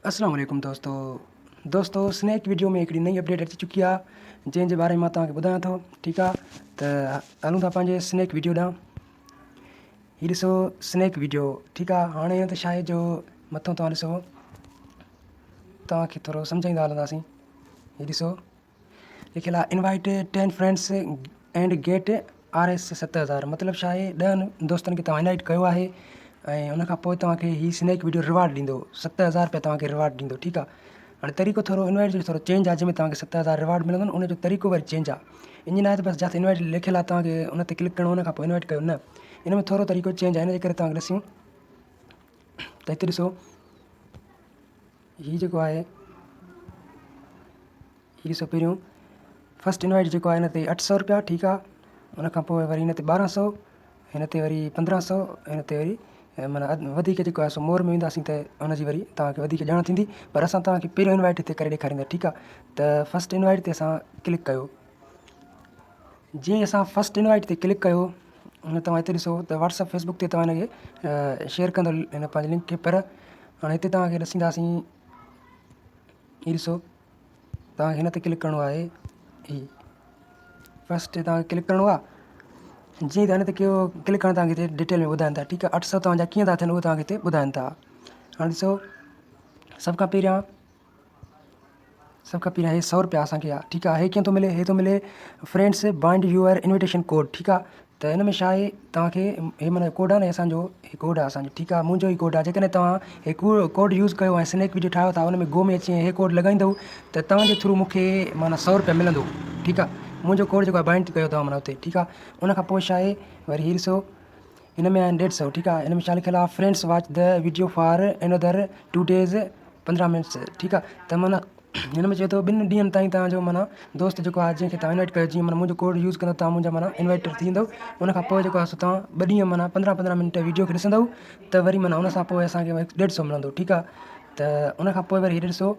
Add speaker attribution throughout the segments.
Speaker 1: अस्सलाम वालेकुम दोस्तों स्नैक वीडियो में हिकिड़ी नई अपडेट अची चुकी आहे जंहिंजे बारे में मां तव्हांखे ॿुधायां थो। ठीकु आहे, त हलूं था पंहिंजे स्नैक वीडियो ॾांहुं। हीअ ॾिसो स्नैक वीडियो। ठीकु आहे, हाणे हिन ते छा आहे जो मथां तव्हां ॾिसो, तव्हांखे थोरो सम्झाईंदा हलंदासीं। हीअ ॾिसो लिखियलु आहे invite 10 friends and get RS 7000। मतिलबु छा आहे, 10 दोस्तनि खे तव्हां इनवाइट कयो आहे ऐं उनखां पोइ तव्हांखे हीअ स्नैक वीडियो रिवार्ड ॾींदो, 7000 रुपया तव्हांखे रिवार्ड ॾींदो। ठीकु आहे, हाणे तरीक़ो थोरो इनवाइट जो थोरो चेंज आहे, जंहिंमें तव्हांखे 7000 रिवार्ड मिलंदो, उनजो तरीक़ो वरी चेंज आहे। इन आहे त बसि जिते इनवाइट लिखियलु आहे तव्हांखे उन ते क्लिक करिणो, उनखां पोइ इनवाइट कयो न। इन में थोरो तरीक़ो चेंज आहे, इन जे करे तव्हांखे ॾिसूं त हिते ॾिसो हीअ जेको आहे, हीअ ॾिसो पहिरियों फस्ट इनवाइट जेको आहे हिन ते 800 रुपया। ठीकु आहे, उनखां पोइ वरी हिन ते 1200, हिन ते वरी 1500, हिन ते वरी माना वधीक जेको आहे सो मोर में वेंदासीं त हुनजी वरी तव्हांखे वधीक ॼाण थींदी। पर असां तव्हांखे पहिरियों इनवाइट हिते करे ॾेखारींदा। ठीकु आहे, त फस्ट इनवाइट ते असां क्लिक कयो। जीअं असां फस्ट इनवाइट ते क्लिक कयो, हुन तव्हां हिते ॾिसो त व्हाट्सअप फेसबुक ते तव्हां हिनखे शेयर कंदो हिन पंहिंजे लिंक खे। पर हाणे हिते तव्हांखे ॾिसींदासीं, हीअ ॾिसो तव्हांखे हिन ते क्लिक करिणो आहे। हीअ फस्ट तव्हांखे क्लिक करिणो आहे। जीअं त हिन ते कयो क्लिक करणु तव्हांखे हिते डिटेल में ॿुधाइनि था। ठीकु आहे, 800 तव्हांजा कीअं था थियनि उहो तव्हांखे हिते ॿुधाइनि था। हाणे ॾिसो सभ खां पहिरियां हे 100 रुपया असांखे आहे। ठीकु आहे, हे कीअं थो मिले, हे थो मिले friends bind your invitation code. ठीकु आहे, त हिन में छा आहे, तव्हांखे हे माना कोड आहे न, असांजो हे कोड आहे असांजो। ठीकु आहे, मुंहिंजो ई कोड आहे। जेकॾहिं तव्हां हे कोड यूज़ कयो ऐं स्नैक वीडियो ठाहियो था, हुन में गो में अची हे कोड लॻाईंदव त तव्हांजे थ्रू मूंखे माना 100 रुपया मिलंदो। ठीकु आहे, मुंहिंजो कोड जेको आहे बाइंड कयो अथव माना हुते। ठीकु आहे, उनखां पोइ छा आहे, वरी हीअ ॾिसो हिन में आहिनि 150। ठीकु आहे, हिन में छा लिखियलु आहे, friends watch the video for another 2 days 15 minutes। ठीकु आहे, त माना हिन में चए थो 2 ॾींहंनि ताईं तव्हांजो माना दोस्त जेको आहे जंहिंखे तव्हां इनवाइट कयो, जीअं माना मुंहिंजो कोड यूज़ कंदव तव्हां मुंहिंजा माना इनवाइटर थींदव। उनखां पोइ जेको आहे सो तव्हां 2 ॾींहं माना 15-15 मिंट वीडियो खे ॾिसंदव त वरी माना उनसां पोइ असांखे 150 मिलंदो। ठीकु आहे, त उनखां पोइ वरी हीअ ॾिसो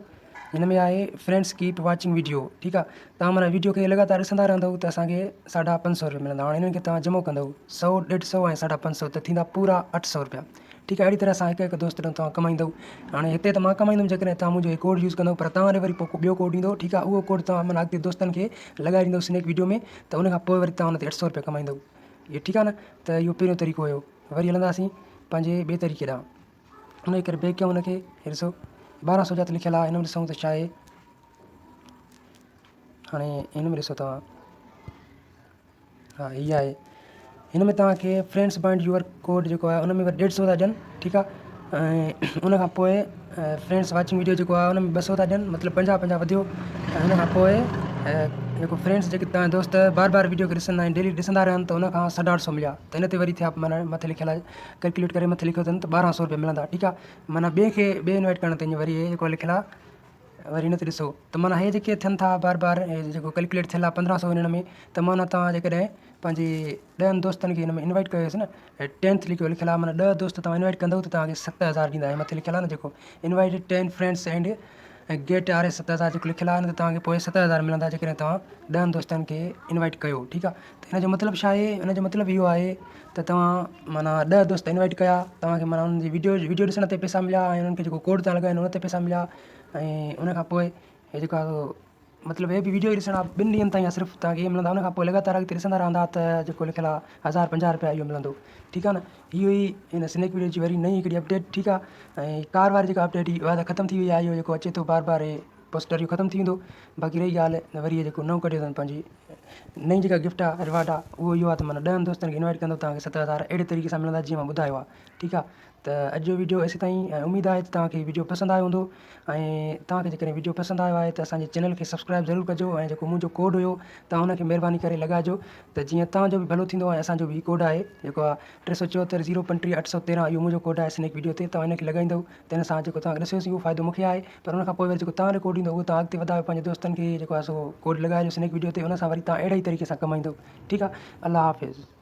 Speaker 1: हिन में आहे फ्रेंड्स कीप वॉचिंग वीडियो। ठीकु आहे, तव्हां माना वीडियो खे लगातार ॾिसंदा रहंदव त असांखे 550 रुपया मिलंदा। हाणे हिननि खे तव्हां जमो कंदव 100, 150 ऐं 550 त थींदा पूरा 800 रुपया। ठीकु आहे, अहिड़ी तरह सां हिकु दोस्त ॾांहुं तव्हां कमाईंदव। हाणे हिते त मां कमाईंदुमि जेकॾहिं तव्हां मुंहिंजो कोड यूज़ कंदव, पर तव्हां वरी पोइ ॿियो कोड ईंदो। ठीकु आहे, उहो कोड तव्हां माना अॻिते दोस्तनि खे लॻाए ॾींदव स्नैक वीडियो में, त उनखां पोइ वरी तव्हां हुन ते 800 रुपया कमाईंदव। इहो ठीकु आहे न, त इहो पहिरियों तरीक़ो हुयो। वरी हलंदासीं पंहिंजे ॿिए तरीक़े ॾांहुं। हुनजे करे बैक कयूं हुनखे, हे ॾिसो 1200 जा त लिखियलु आहे। हिन में ॾिसूं त छा आहे, हाणे हिन में ॾिसो तव्हां, हा हीअ आहे, हिन में तव्हांखे फ्रेंड्स बाइंड यूअर कोड जेको आहे उन में वरी 150 था ॾियनि। ठीकु आहे, ऐं उनखां पोइ फ्रेंड्स वॉचिंग वीडियो जेको आहे उन में 200 था ॾियनि, मतिलबु 50-50 वधियो। ऐं हिन खां पोइ जेको फ्रेंड्स जेके तव्हां दोस्त बार वीडियो खे ॾिसंदा आहिनि, डेली ॾिसंदा रहनि, त उनखां 850 मिलिया। त हिन ते वरी थिया माना मथे लिखियलु आहे, कैलकुलेट करे मथे लिखियो अथनि त 1200 रुपया मिलंदा। ठीकु आहे, माना ॿिए इनवाइट करण ते वरी हे जेको लिखियलु आहे, वरी हिन ते ॾिसो त माना हे जेके थियनि था बार हे जेको कैलकुलेट थियल आहे 1500 हिन में, त माना तव्हां जेकॾहिं पंहिंजे 10 दोस्तनि खे हिन में इनवाइट कयोसि न, 10th लिखियलु आहे, माना 10 दोस्त तव्हां इनवाइट कंदव त तव्हांखे 7000 ॾींदा। ऐं मथे लिखियलु आहे न जेको invite 10 friends and get RS 7000 जेको लिखियलु आहे न, त तव्हांखे पोइ 7000 मिलंदा जेकॾहिं तव्हां 10 दोस्तनि खे इनवाइट कयो। ठीकु आहे, त हिन जो मतिलबु छा आहे, हिन जो मतिलबु इहो आहे त तव्हां माना 10 दोस्त इनवाइट कया, तव्हांखे माना हुनजी वीडियो ॾिसण ते पैसा मिलिया, ऐं हुननि खे जेको कोड तव्हां लॻाइनि हुन ते पैसा मिलिया। ऐं उनखां पोइ हे जेको आहे मतिलबु हे बि वीडियो ई ॾिसणा 2 ॾींहंनि ताईं सिर्फ़ु तव्हांखे इहे मिलंदा। उनखां पोइ लगातार अॻिते ॾिसंदा रहंदा त जेको लिखियलु आहे 1050 रुपया इहो मिलंदो। ठीकु आहे न, इहो ई हिन स्नैक वीडियो जी वरी नई हिकिड़ी अपडेट। ठीकु आहे, ऐं कार वारी जेका अपडेट हुई उहा त ख़तमु थी वई आहे। इहो जेको अचे थो बार हे पोस्टर इहो ख़तमु थी वेंदो। बाक़ी रही ॻाल्हि वरी जेको नओं कढियो अथनि पंहिंजी नई जेका गिफ्ट आहे रिवार्ड आहे, उहो इहो आहे त माना 10 दोस्तनि खे इनवाइट कंदो तव्हांखे 7000 अहिड़े तरीक़े सां मिलंदा जीअं मां ॿुधायो आहे। ठीकु आहे, त अॼु जो वीडियो एसि ताईं, ऐं उमेदु आहे त तव्हांखे वीडियो पसंदि आयो हूंदो। ऐं तव्हांखे जेकॾहिं वीडियो पसंदि आयो आहे त असांजे चैनल खे सब्सक्राइब ज़रूरु कजो, ऐं जेको मुंहिंजो कोड हुयो तव्हां हुनखे महिरबानी करे लॻाइजो, त जीअं तव्हांजो बि भलो थींदो। ऐं असांजो बि कोड आहे जेको आहे 374-035-813, इहो मुंहिंजो कोड आहे स्नैक वीडियो ते। तव्हां हिनखे लॻाईंदव त हिन सां जेको तव्हांखे ॾिसोसि उहो फ़ाइदो मूंखे आहे। पर हुनखां पोइ वरी जेको तव्हांजो कोड ईंदो उहो तव्हां अॻिते वधायो पंहिंजे दोस्तनि खे जेको आहे सो कोड लॻाइजो स्नैक वीडियो ते, हुन सां वरी तव्हां अहिड़े ई तरीक़े सां कमाईंदव। ठीकु आहे, अल्लाह हाफ़िज़।